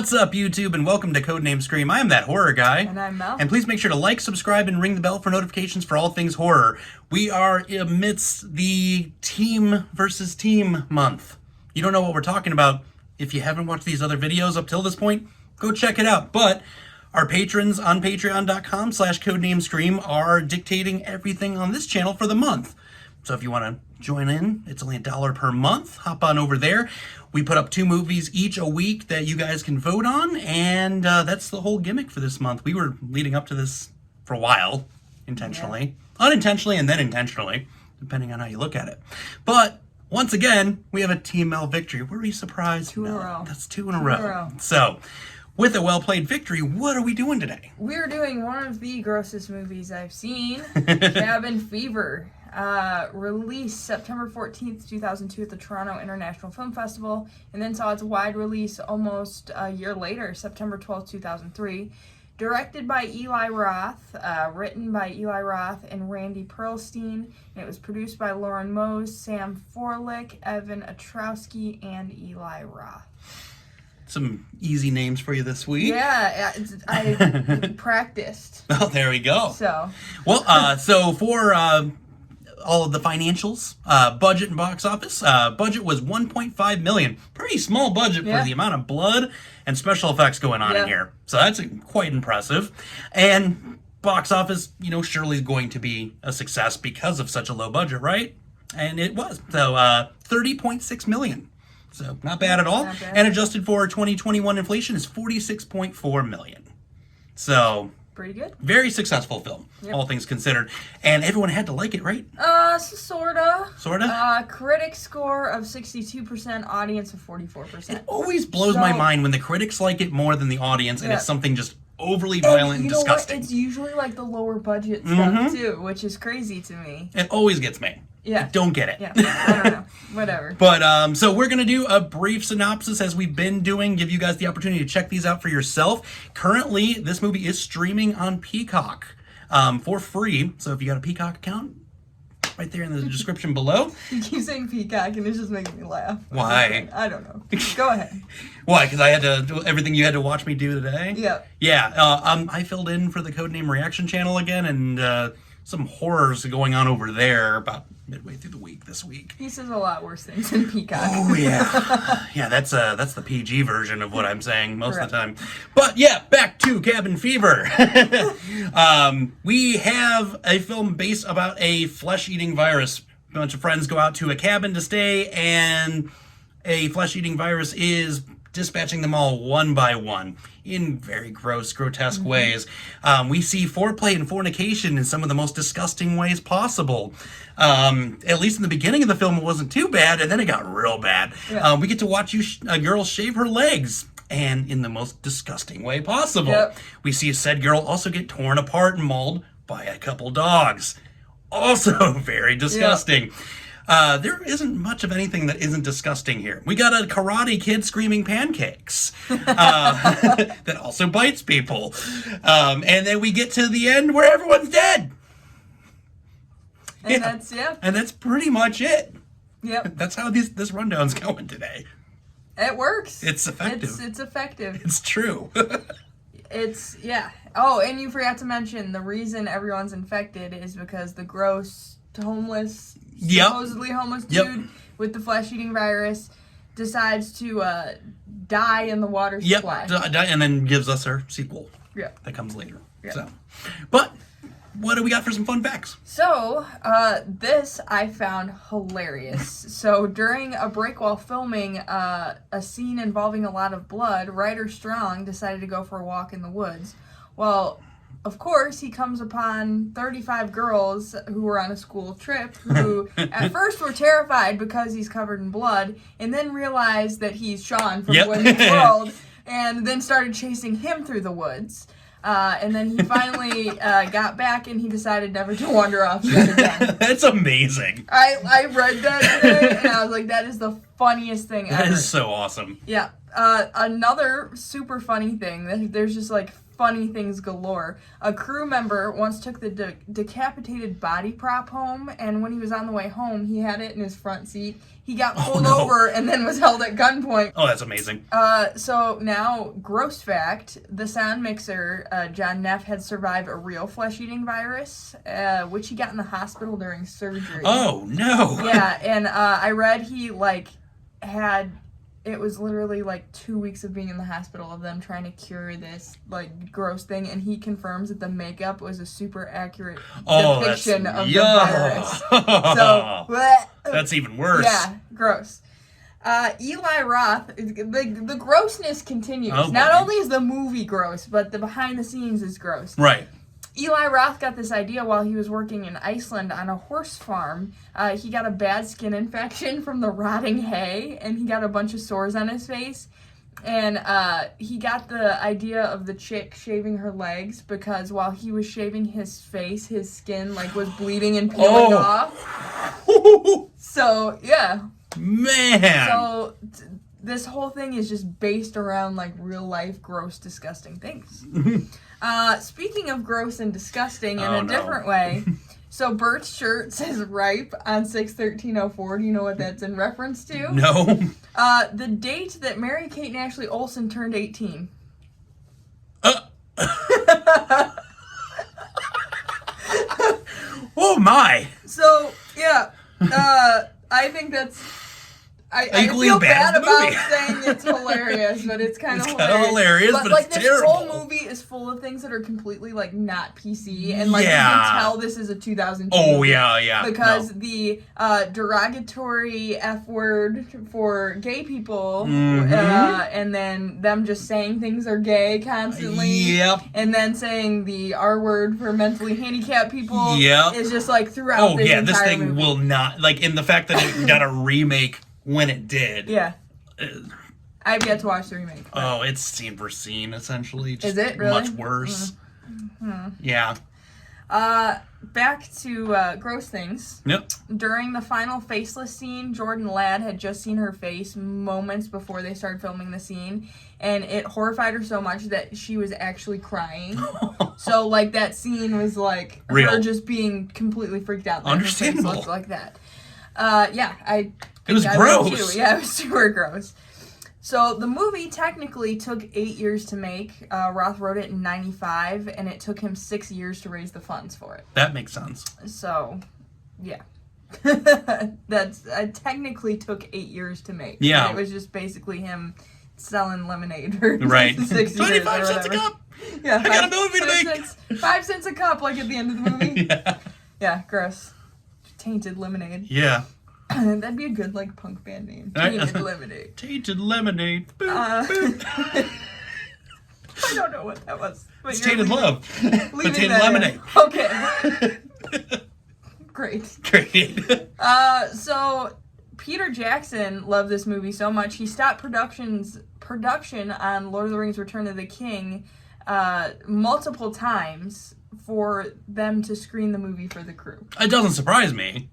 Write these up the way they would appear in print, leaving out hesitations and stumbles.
What's up, YouTube, and welcome to Codename Scream. I am that horror guy. And I'm Mel. And please make sure to like, subscribe, and ring the bell for notifications for all things horror. We are amidst the team versus team month. You don't know what we're talking about. If you haven't watched these other videos up till this point, go check it out. But our patrons on patreon.com/codenamescream are dictating everything on this channel for the month. So if you want to join in, it's only $1 per month. Hop on over there. We put up 2 movies each a week that you guys can vote on, and that's the whole gimmick for this month. We were leading up to this for a while, intentionally, unintentionally, and then intentionally, depending on how you look at it. But once again, we have a Team Mel victory. Were we surprised? 2 in a row. That's 2 in a row. So, with a well-played victory, what are we doing today? We're doing one of the grossest movies I've seen, Cabin Fever. Released September 14th, 2002 at the Toronto International Film Festival, and then saw its wide release almost a year later, September 12th, 2003. Directed by Eli Roth, written by Eli Roth and Randy Perlstein, and it was produced by Lauren Mose, Sam Forlick, Evan Atrowski, and Eli Roth. Some easy names for you this week. Yeah, I practiced. Oh, there we go. So For all of the financials, budget and box office. Budget was $1.5 million. Pretty small budget for the amount of blood and special effects going on in here. So that's quite impressive. And box office, surely is going to be a success because of such a low budget, right? And it was. So $30.6 million. So not bad at all. Not bad. And adjusted for 2021 inflation is $46.4 million. So pretty good. Very successful film, all things considered. And everyone had to like it, right? Sorta. Sorta? Critic score of 62%, audience of 44%. It always blows my mind when the critics like it more than the audience, and it's something just overly violent and disgusting. What? It's usually like the lower budget stuff, too, which is crazy to me. It always gets me. Yeah. I don't get it. Yeah, I don't know. Whatever. But, so we're going to do a brief synopsis as we've been doing, give you guys the opportunity to check these out for yourself. Currently, this movie is streaming on Peacock for free. So if you got a Peacock account, right there in the description below. You keep saying Peacock, and it's just making me laugh. Why? I don't know. Go ahead. Why? Because I had to do everything you had to watch me do today? Yeah. Yeah. I filled in for the Codename Reaction channel again, and some horrors going on over there about midway through the week this week. He says a lot worse things than Peacock. Oh, yeah. Yeah, that's the PG version of what I'm saying most of the time. But, yeah, back to Cabin Fever. We have a film based about a flesh-eating virus. A bunch of friends go out to a cabin to stay, and a flesh-eating virus is dispatching them all one by one in very gross, grotesque ways. We see foreplay and fornication in some of the most disgusting ways possible. At least in the beginning of the film, it wasn't too bad, and then it got real bad. Yeah. We get to watch a girl shave her legs, and in the most disgusting way possible. Yep. We see a said girl also get torn apart and mauled by a couple dogs. Also very disgusting. Yep. There isn't much of anything that isn't disgusting here. We got a karate kid screaming pancakes that also bites people. And then we get to the end where everyone's dead. And And that's pretty much it. Yep. That's how this rundown's going today. It works. It's effective. It's effective. It's true. Oh, and you forgot to mention the reason everyone's infected is because the gross homeless, supposedly homeless dude with the flesh-eating virus decides to die in the water supply. And then gives us our sequel. Yeah. That comes later. Yeah. So, but what do we got for some fun facts? So, this I found hilarious. So, during a break while filming a scene involving a lot of blood, Ryder Strong decided to go for a walk in the woods. Well, of course, he comes upon 35 girls who were on a school trip who at first were terrified because he's covered in blood, and then realized that he's Sean from Women's World, and then started chasing him through the woods. And then he finally got back, and he decided never to wander off again. That's amazing. I read that today, and I was like, that is the funniest thing ever. That is so awesome. Yeah. Another super funny thing, there's just like funny things galore. A crew member once took the decapitated body prop home, and when he was on the way home, he had it in his front seat. He got pulled over and then was held at gunpoint. Oh, that's amazing. So now, gross fact, the sound mixer, John Neff, had survived a real flesh-eating virus, which he got in the hospital during surgery. Oh, no. Yeah, and I read he, had... It was literally 2 weeks of being in the hospital of them trying to cure this gross thing, and he confirms that the makeup was a super accurate depiction of the virus. So that's even worse. Yeah, gross. Eli Roth, the grossness continues. Oh, Not boy. only is the movie gross, but the behind the scenes is gross. Right. Eli Roth got this idea while he was working in Iceland on a horse farm. He got a bad skin infection from the rotting hay, and he got a bunch of sores on his face. And he got the idea of the chick shaving her legs because while he was shaving his face, his skin was bleeding and peeling off. So, yeah. Man. So, this whole thing is just based around real life gross, disgusting things. Speaking of gross and disgusting in a different way, so Bert's shirt says ripe on 6/13/04. Do you know what that's in reference to? No. The date that Mary-Kate and Ashley Olsen turned 18. Oh my. So, yeah, I think that's... I Equally feel as bad bad as the about movie. saying it's hilarious, but it's kind of hilarious, but it's this terrible. whole movie is full of things that are completely not PC, and you Yeah. can tell this is a 2002 Oh, movie. yeah. Because No. the derogatory F word for gay people, Mhm. and then them just saying things are gay constantly, Yep. and then saying the R word for mentally handicapped people, Yep. is just throughout Oh, this yeah, this entire thing movie. will not... in the fact that it got a remake when it did. Yeah. I've yet to watch the remake. Oh, it's scene for scene, essentially. Just Is it really? much worse. Yeah. Back to gross things. Yep. During the final faceless scene, Jordan Ladd had just seen her face moments before they started filming the scene, and it horrified her so much that she was actually crying. So, that scene was Real. her just being completely freaked out that her face Understandable. looked like that. Yeah, It was I would gross. too. Yeah, it was super gross. So the movie technically took 8 years to make. Roth wrote it in 95, and it took him 6 years to raise the funds for it. That makes sense. So, yeah. That's technically took 8 years to make. Yeah. It was just basically him selling lemonade for Right. 6 years. 25 or cents a whatever. cup! Yeah, I got a movie to make! 5 cents a cup, at the end of the movie. Yeah. Yeah, gross. Tainted lemonade. Yeah. That'd be a good punk band name. Tainted lemonade. Tainted lemonade. Boop, Uh, boop. I don't know what that was. But It's you're tainted love. But leaving tainted that in. lemonade. Okay. Great. Great. So Peter Jackson loved this movie so much he stopped production on Lord of the Rings: Return of the King multiple times for them to screen the movie for the crew. It doesn't surprise me.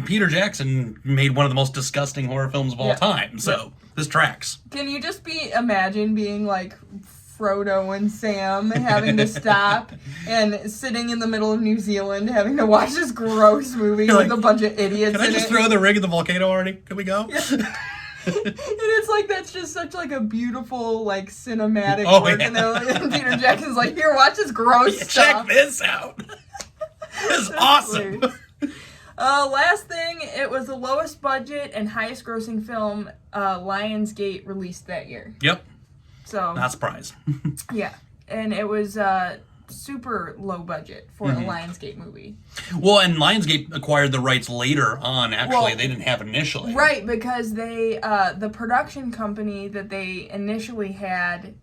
Peter Jackson made one of the most disgusting horror films of all time, so this tracks. Can you just imagine being Frodo and Sam having to stop and sitting in the middle of New Zealand having to watch this gross movie You're with a bunch of idiots Can I in just it? throw the rig in the volcano already? Can we go? Yeah. And it's that's just such a beautiful cinematic work, yeah. and Peter Jackson's here, watch this gross stuff. Check this out. This is awesome. Last thing, it was the lowest budget and highest grossing film Lionsgate released that year. Yep. So Not surprised. yeah, and it was super low budget for a Lionsgate movie. Well, and Lionsgate acquired the rights later on. Actually, they didn't have it initially. Right, because they the production company that they initially had,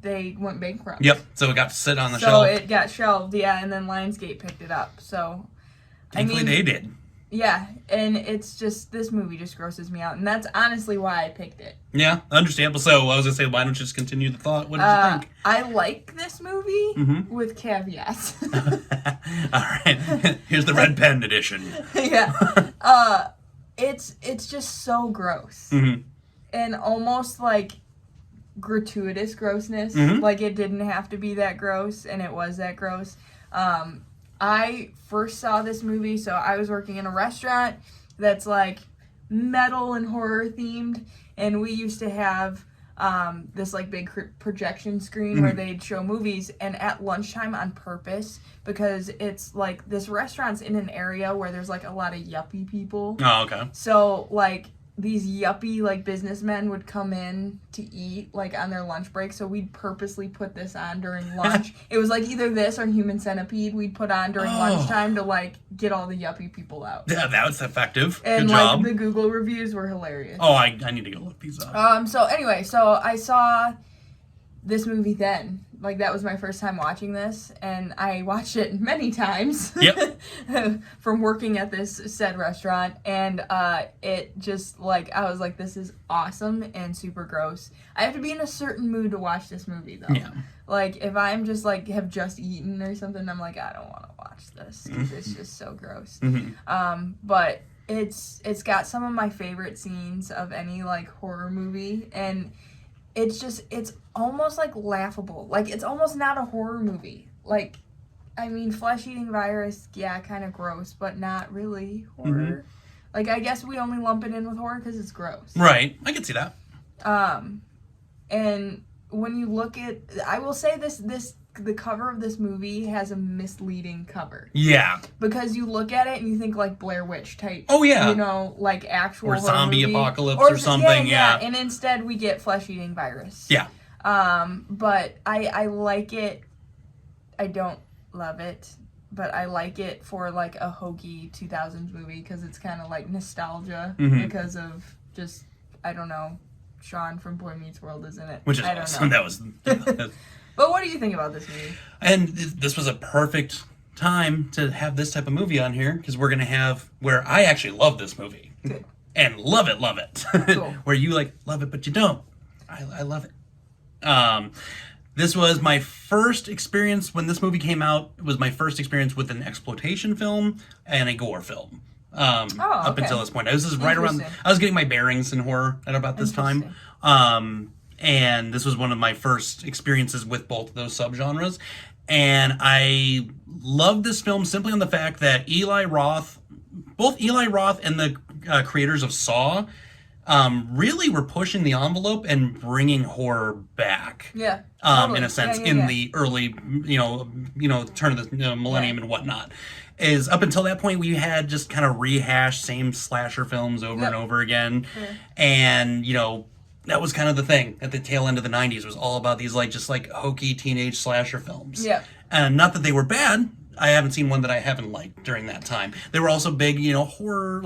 they went bankrupt. Yep. So it got to sit on the So shelf. it got shelved, yeah, and then Lionsgate picked it up. So Thankfully, they did. Yeah, and it's just, this movie just grosses me out, and that's honestly why I picked it. Yeah, understandable. So I was gonna say, why don't you just continue the thought? What did you think? I like this movie with caveats. All right, here's the red pen edition. Yeah, it's just so gross, and almost gratuitous grossness. Mhm. Like, it didn't have to be that gross, and it was that gross. I first saw this movie, so I was working in a restaurant that's like metal and horror themed, and we used to have this like big projection screen where they'd show movies, and at lunchtime on purpose, because it's like this restaurant's in an area where there's like a lot of yuppie people. Oh, okay. So like these yuppie like businessmen would come in to eat like on their lunch break, so we'd purposely put this on during lunch. It was like either this or Human Centipede we'd put on during lunchtime to like get all the yuppie people out. Yeah, that was effective. And Good like job. the Google reviews were hilarious. Oh, I need to go look these up. So anyway, so I saw this movie then. Like, that was my first time watching this, and I watched it many times. Yep. From working at this said restaurant, and it just, like, I was like, this is awesome and super gross. I have to be in a certain mood to watch this movie, though. Yeah. Like, if I'm just, like, have just eaten or something, I'm like, I don't want to watch this, because it's just so gross. But it's got some of my favorite scenes of any, like, horror movie, and it's almost like laughable. Like, it's almost not a horror movie. Like, I mean, flesh-eating virus, yeah, kind of gross, but not really horror. Like, I guess we only lump it in with horror because it's gross. Right. I can see that. And when you look at, I will say the cover of this movie has a misleading cover. Yeah. Because you look at it and you think like Blair Witch type. Oh, yeah. You know, like actual Or zombie movie. apocalypse or something, yeah. And instead we get flesh-eating virus. Yeah. But I like it. I don't love it, but I like it for like a hokey 2000s movie because it's kind of like nostalgia because of just, I don't know, Sean from Boy Meets World is in it. Which is I don't awesome. know. That was... But what do you think about this movie? And this was a perfect time to have this type of movie on here, because we're going to have where I actually love this movie. Good. And love it. Cool. Where you like love it, but you don't. I love it. This was my first experience when this movie came out. It was my first experience with an exploitation film and a gore film. Up until this point. This is right around, I was getting my bearings in horror at about this time. And this was one of my first experiences with both of those subgenres. And I love this film simply on the fact that both Eli Roth and the creators of Saw really were pushing the envelope and bringing horror back. Yeah. Totally. In a sense, in the early, turn of the millennium and whatnot. Is up until that point, we had just kind of rehashed same slasher films over and over again. And, that was kind of the thing at the tail end of the 90s, was all about these just hokey teenage slasher films. Yeah. And not that they were bad. I haven't seen one that I haven't liked during that time. They were also big, horror,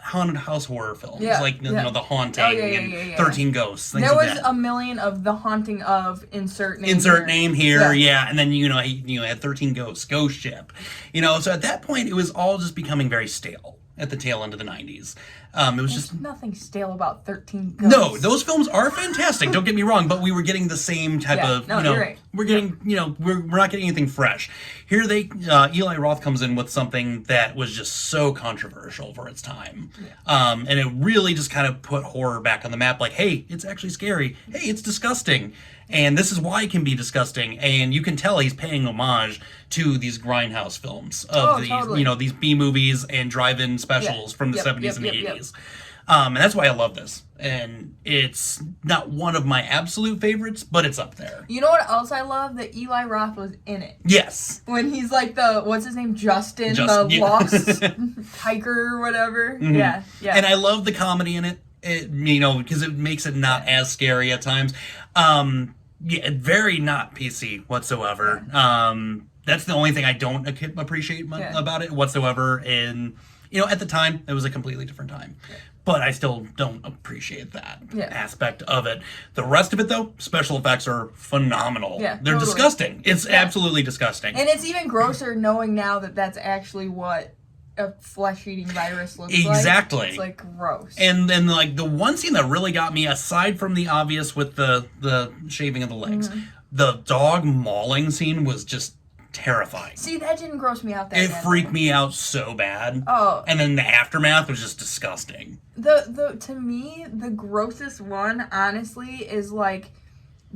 haunted house horror films. The Haunting and 13 Ghosts, things there like was that. a million of The Haunting of insert name here. And then, had 13 Ghosts, Ghost Ship. So at that point, it was all just becoming very stale at the tail end of the 90s. There's just nothing stale about 13 Ghosts. No, those films are fantastic. Don't get me wrong, but we were getting the same type of, you're right. We're getting, we're not getting anything fresh. Here Eli Roth comes in with something that was just so controversial for its time. And it really just kind of put horror back on the map. Like, hey, it's actually scary. Hey, it's disgusting. And this is why it can be disgusting. And you can tell he's paying homage to these grindhouse films of these B movies and drive-in specials from the 70s and the 80s. And that's why I love this. And it's not one of my absolute favorites, but it's up there. You know what else I love? That Eli Roth was in it. Yes. When he's like what's his name? Justin, the lost hiker or whatever. Yeah. And I love the comedy in it. Because it makes it not as scary at times. Very not PC whatsoever. That's the only thing I don't appreciate about it whatsoever. And, at the time, it was a completely different time. But I still don't appreciate that aspect of it. The rest of it, though, special effects are phenomenal. Yeah, they're disgusting. It's absolutely disgusting. And it's even grosser knowing now that that's actually what a flesh-eating virus looks like. Exactly. It's gross. And then the one scene that really got me, aside from the obvious with the shaving of the legs, the dog mauling scene was just terrifying. See, that didn't gross me out that bad. It freaked me out so bad. Oh. And then the aftermath was just disgusting. To me, the grossest one, honestly, is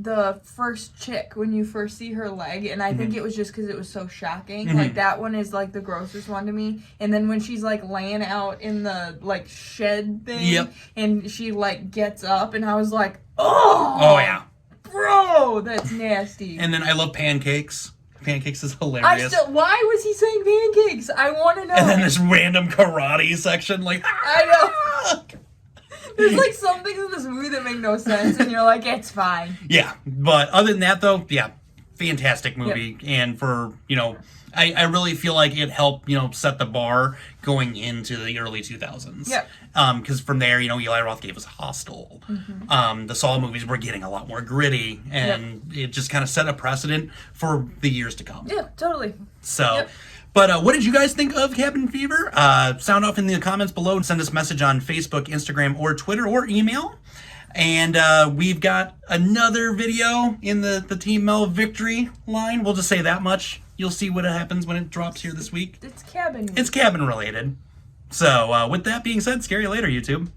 the first chick when you first see her leg, and I think it was just because it was so shocking. Mm-hmm. Like, that one is like the grossest one to me. And then when she's like laying out in the like shed thing, Yep. and she like gets up, and I was like, oh yeah, bro, that's nasty. and then I love pancakes. Pancakes is hilarious. Why was he saying pancakes? I want to know. And then this random karate section, like, I know. There's like some things in this movie that make no sense, and you're like, it's fine. Yeah, but other than that, though, yeah, fantastic movie. Yep. And for, I really feel like it helped, set the bar going into the early 2000s. Yep. Because from there, Eli Roth gave us Hostel. Mm-hmm. The Saw movies were getting a lot more gritty, and it just kind of set a precedent for the years to come. Yeah, totally. So... Yep. But what did you guys think of Cabin Fever? Sound off in the comments below and send us a message on Facebook, Instagram, or Twitter, or email. And we've got another video in the Team Mel victory line. We'll just say that much. You'll see what happens when it drops here this week. It's cabin. It's cabin related. So with that being said, scary later, YouTube.